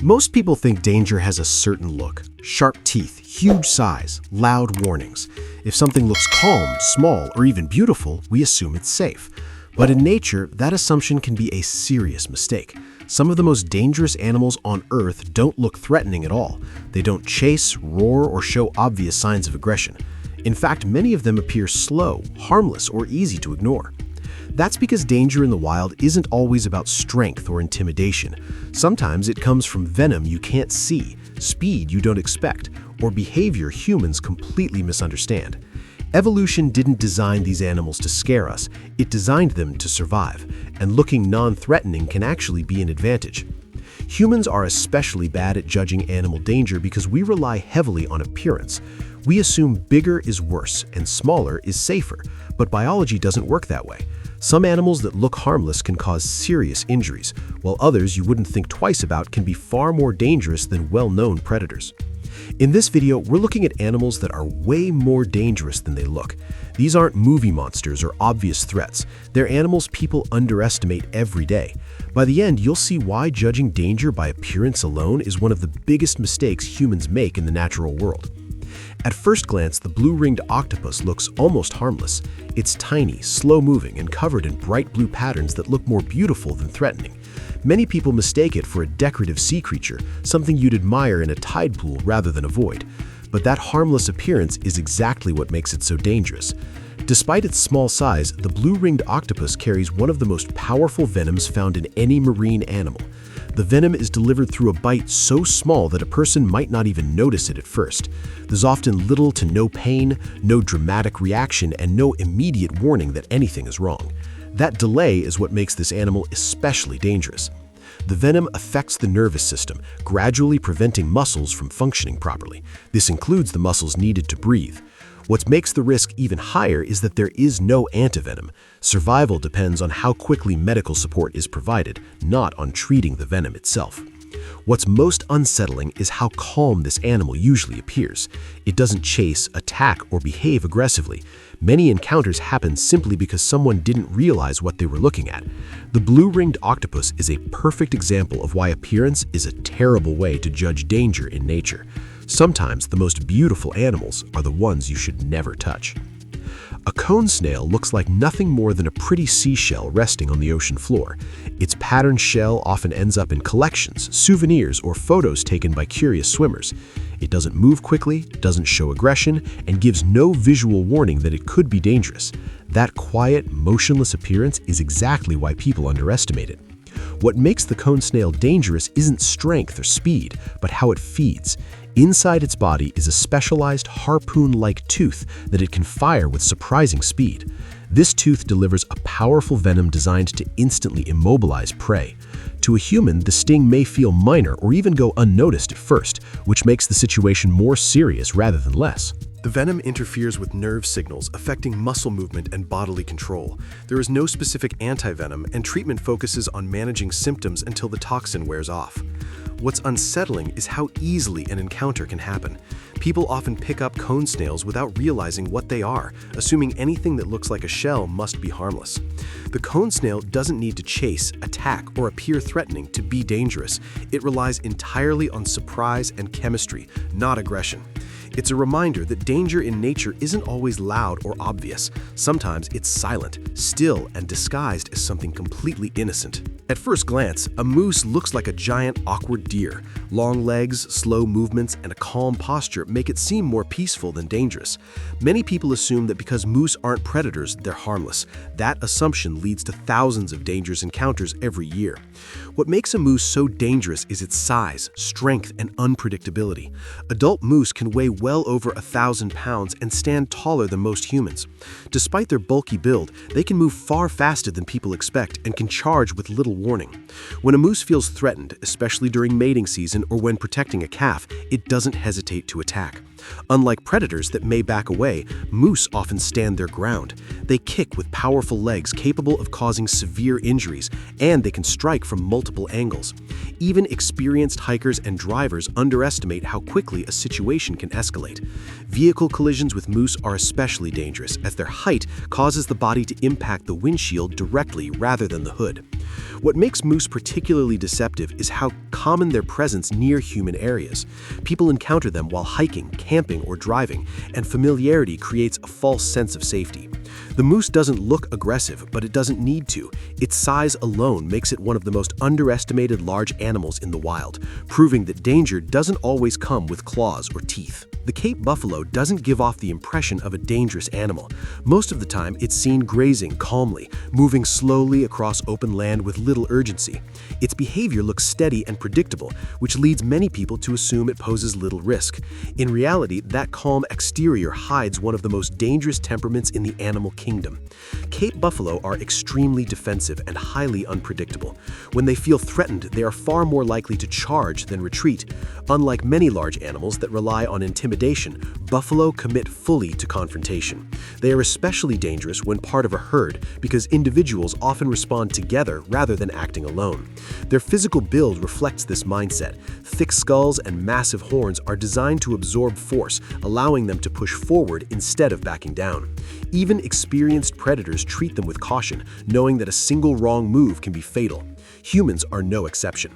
Most people think danger has a certain look: sharp teeth, huge size, loud warnings. If something looks calm, small, or even beautiful, we assume it's safe. But in nature, that assumption can be a serious mistake. Some of the most dangerous animals on Earth don't look threatening at all. They don't chase, roar, or show obvious signs of aggression. In fact, many of them appear slow, harmless, or easy to ignore. That's because danger in the wild isn't always about strength or intimidation. Sometimes it comes from venom you can't see, speed you don't expect, or behavior humans completely misunderstand. Evolution didn't design these animals to scare us, it designed them to survive, and looking non-threatening can actually be an advantage. Humans are especially bad at judging animal danger because we rely heavily on appearance. We assume bigger is worse and smaller is safer, but biology doesn't work that way. Some animals that look harmless can cause serious injuries, while others you wouldn't think twice about can be far more dangerous than well-known predators. In this video, we're looking at animals that are way more dangerous than they look. These aren't movie monsters or obvious threats. They're animals people underestimate every day. By the end, you'll see why judging danger by appearance alone is one of the biggest mistakes humans make in the natural world. At first glance, the blue-ringed octopus looks almost harmless. It's tiny, slow-moving, and covered in bright blue patterns that look more beautiful than threatening. Many people mistake it for a decorative sea creature, something you'd admire in a tide pool rather than avoid. But that harmless appearance is exactly what makes it so dangerous. Despite its small size, the blue-ringed octopus carries one of the most powerful venoms found in any marine animal. The venom is delivered through a bite so small that a person might not even notice it at first. There's often little to no pain, no dramatic reaction, and no immediate warning that anything is wrong. That delay is what makes this animal especially dangerous. The venom affects the nervous system, gradually preventing muscles from functioning properly. This includes the muscles needed to breathe. What makes the risk even higher is that there is no antivenom. Survival depends on how quickly medical support is provided, not on treating the venom itself. What's most unsettling is how calm this animal usually appears. It doesn't chase, attack, or behave aggressively. Many encounters happen simply because someone didn't realize what they were looking at. The blue-ringed octopus is a perfect example of why appearance is a terrible way to judge danger in nature. Sometimes the most beautiful animals are the ones you should never touch. A cone snail looks like nothing more than a pretty seashell resting on the ocean floor. Its patterned shell often ends up in collections, souvenirs, or photos taken by curious swimmers. It doesn't move quickly, doesn't show aggression, and gives no visual warning that it could be dangerous. That quiet, motionless appearance is exactly why people underestimate it. What makes the cone snail dangerous isn't strength or speed, but how it feeds. Inside its body is a specialized harpoon-like tooth that it can fire with surprising speed. This tooth delivers a powerful venom designed to instantly immobilize prey. To a human, the sting may feel minor or even go unnoticed at first, which makes the situation more serious rather than less. The venom interferes with nerve signals, affecting muscle movement and bodily control. There is no specific antivenom, and treatment focuses on managing symptoms until the toxin wears off. What's unsettling is how easily an encounter can happen. People often pick up cone snails without realizing what they are, assuming anything that looks like a shell must be harmless. The cone snail doesn't need to chase, attack, or appear threatening to be dangerous. It relies entirely on surprise and chemistry, not aggression. It's a reminder that danger in nature isn't always loud or obvious. Sometimes it's silent, still, and disguised as something completely innocent. At first glance, a moose looks like a giant, awkward deer. Long legs, slow movements, and a calm posture make it seem more peaceful than dangerous. Many people assume that because moose aren't predators, they're harmless. That assumption leads to thousands of dangerous encounters every year. What makes a moose so dangerous is its size, strength, and unpredictability. Adult moose can weigh well over 1,000 pounds and stand taller than most humans. Despite their bulky build, they can move far faster than people expect and can charge with little warning. When a moose feels threatened, especially during mating season or when protecting a calf, it doesn't hesitate to attack. Unlike predators that may back away, moose often stand their ground. They kick with powerful legs capable of causing severe injuries, and they can strike from multiple angles. Even experienced hikers and drivers underestimate how quickly a situation can escalate. Vehicle collisions with moose are especially dangerous, as their height causes the body to impact the windshield directly rather than the hood. What makes moose particularly deceptive is how common their presence near human areas. People encounter them while hiking, camping, or driving, and familiarity creates a false sense of safety. The moose doesn't look aggressive, but it doesn't need to. Its size alone makes it one of the most underestimated large animals in the wild, proving that danger doesn't always come with claws or teeth. The Cape buffalo doesn't give off the impression of a dangerous animal. Most of the time, it's seen grazing calmly, moving slowly across open land with little urgency. Its behavior looks steady and predictable, which leads many people to assume it poses little risk. In reality, that calm exterior hides one of the most dangerous temperaments in the animal kingdom. Cape buffalo are extremely defensive and highly unpredictable. When they feel threatened, they are far more likely to charge than retreat. Unlike many large animals that rely on intimidation, buffalo commit fully to confrontation. They are especially dangerous when part of a herd because individuals often respond together rather than acting alone. Their physical build reflects this mindset. Thick skulls and massive horns are designed to absorb force, allowing them to push forward instead of backing down. Even experienced predators treat them with caution, knowing that a single wrong move can be fatal. Humans are no exception.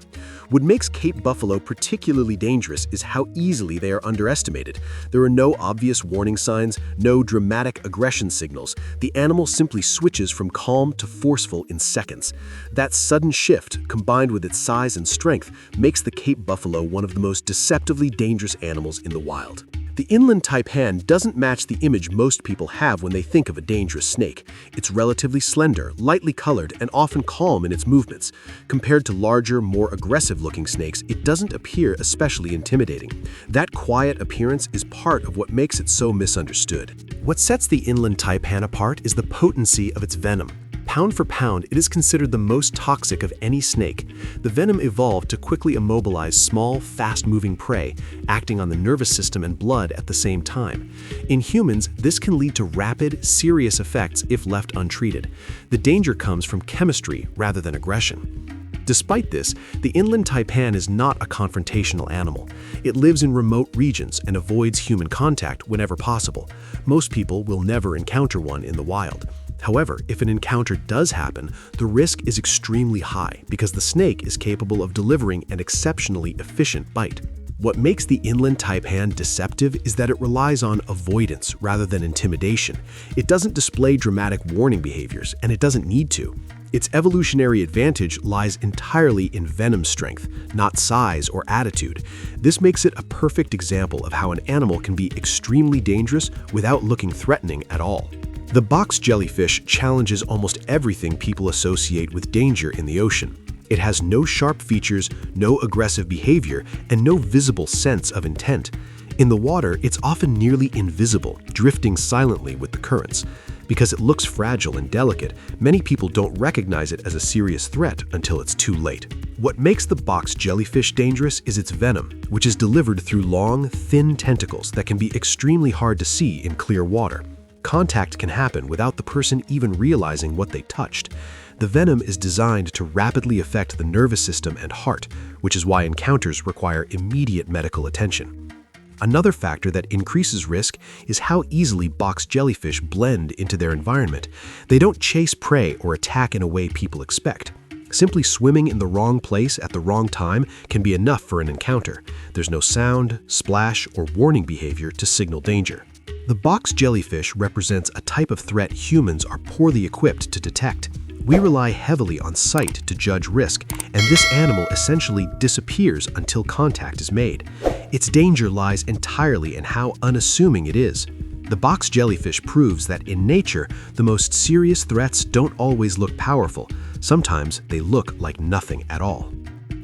What makes Cape buffalo particularly dangerous is how easily they are underestimated. There are no obvious warning signs, no dramatic aggression signals. The animal simply switches from calm to forceful in seconds. That sudden shift, combined with its size and strength, makes the Cape buffalo one of the most deceptively dangerous animals in the wild. The inland taipan doesn't match the image most people have when they think of a dangerous snake. It's relatively slender, lightly colored, and often calm in its movements. Compared to larger, more aggressive-looking snakes, it doesn't appear especially intimidating. That quiet appearance is part of what makes it so misunderstood. What sets the inland taipan apart is the potency of its venom. Pound for pound, it is considered the most toxic of any snake. The venom evolved to quickly immobilize small, fast-moving prey, acting on the nervous system and blood at the same time. In humans, this can lead to rapid, serious effects if left untreated. The danger comes from chemistry rather than aggression. Despite this, the inland taipan is not a confrontational animal. It lives in remote regions and avoids human contact whenever possible. Most people will never encounter one in the wild. However, if an encounter does happen, the risk is extremely high because the snake is capable of delivering an exceptionally efficient bite. What makes the inland taipan deceptive is that it relies on avoidance rather than intimidation. It doesn't display dramatic warning behaviors, and it doesn't need to. Its evolutionary advantage lies entirely in venom strength, not size or attitude. This makes it a perfect example of how an animal can be extremely dangerous without looking threatening at all. The box jellyfish challenges almost everything people associate with danger in the ocean. It has no sharp features, no aggressive behavior, and no visible sense of intent. In the water, it's often nearly invisible, drifting silently with the currents. Because it looks fragile and delicate, many people don't recognize it as a serious threat until it's too late. What makes the box jellyfish dangerous is its venom, which is delivered through long, thin tentacles that can be extremely hard to see in clear water. Contact can happen without the person even realizing what they touched. The venom is designed to rapidly affect the nervous system and heart, which is why encounters require immediate medical attention. Another factor that increases risk is how easily box jellyfish blend into their environment. They don't chase prey or attack in a way people expect. Simply swimming in the wrong place at the wrong time can be enough for an encounter. There's no sound, splash, or warning behavior to signal danger. The box jellyfish represents a type of threat humans are poorly equipped to detect. We rely heavily on sight to judge risk, and this animal essentially disappears until contact is made. Its danger lies entirely in how unassuming it is. The box jellyfish proves that in nature, the most serious threats don't always look powerful. Sometimes they look like nothing at all.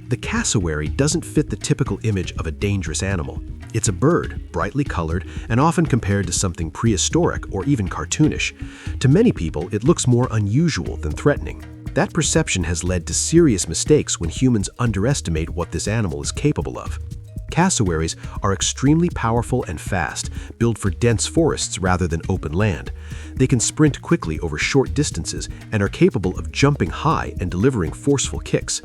The cassowary doesn't fit the typical image of a dangerous animal. It's a bird, brightly colored, and often compared to something prehistoric or even cartoonish. To many people, it looks more unusual than threatening. That perception has led to serious mistakes when humans underestimate what this animal is capable of. Cassowaries are extremely powerful and fast, built for dense forests rather than open land. They can sprint quickly over short distances and are capable of jumping high and delivering forceful kicks.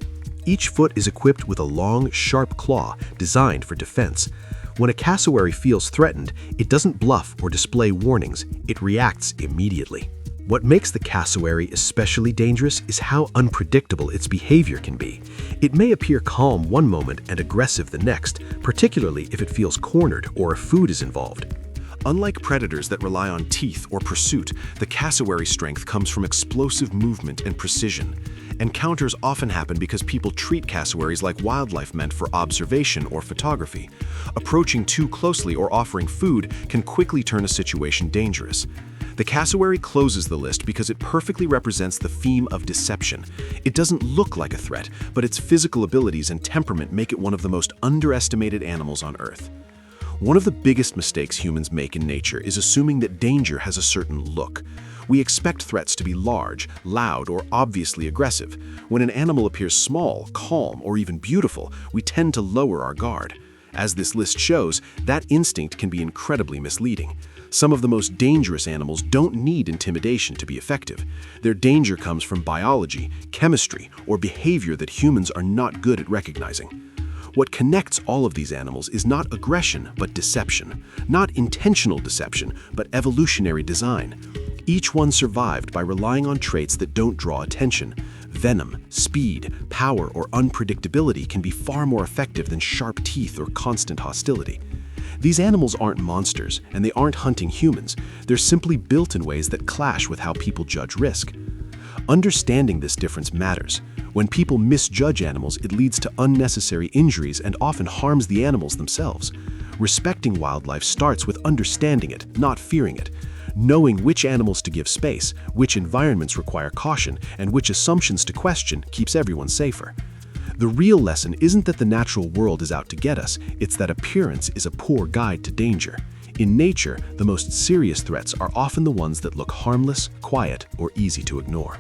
Each foot is equipped with a long, sharp claw designed for defense. When a cassowary feels threatened, it doesn't bluff or display warnings, it reacts immediately. What makes the cassowary especially dangerous is how unpredictable its behavior can be. It may appear calm one moment and aggressive the next, particularly if it feels cornered or if food is involved. Unlike predators that rely on teeth or pursuit, the cassowary's strength comes from explosive movement and precision. Encounters often happen because people treat cassowaries like wildlife meant for observation or photography. Approaching too closely or offering food can quickly turn a situation dangerous. The cassowary closes the list because it perfectly represents the theme of deception. It doesn't look like a threat, but its physical abilities and temperament make it one of the most underestimated animals on Earth. One of the biggest mistakes humans make in nature is assuming that danger has a certain look. We expect threats to be large, loud, or obviously aggressive. When an animal appears small, calm, or even beautiful, we tend to lower our guard. As this list shows, that instinct can be incredibly misleading. Some of the most dangerous animals don't need intimidation to be effective. Their danger comes from biology, chemistry, or behavior that humans are not good at recognizing. What connects all of these animals is not aggression, but deception. Not intentional deception, but evolutionary design. Each one survived by relying on traits that don't draw attention. Venom, speed, power, or unpredictability can be far more effective than sharp teeth or constant hostility. These animals aren't monsters, and they aren't hunting humans. They're simply built in ways that clash with how people judge risk. Understanding this difference matters. When people misjudge animals, it leads to unnecessary injuries and often harms the animals themselves. Respecting wildlife starts with understanding it, not fearing it. Knowing which animals to give space, which environments require caution, and which assumptions to question keeps everyone safer. The real lesson isn't that the natural world is out to get us, it's that appearance is a poor guide to danger. In nature, the most serious threats are often the ones that look harmless, quiet, or easy to ignore.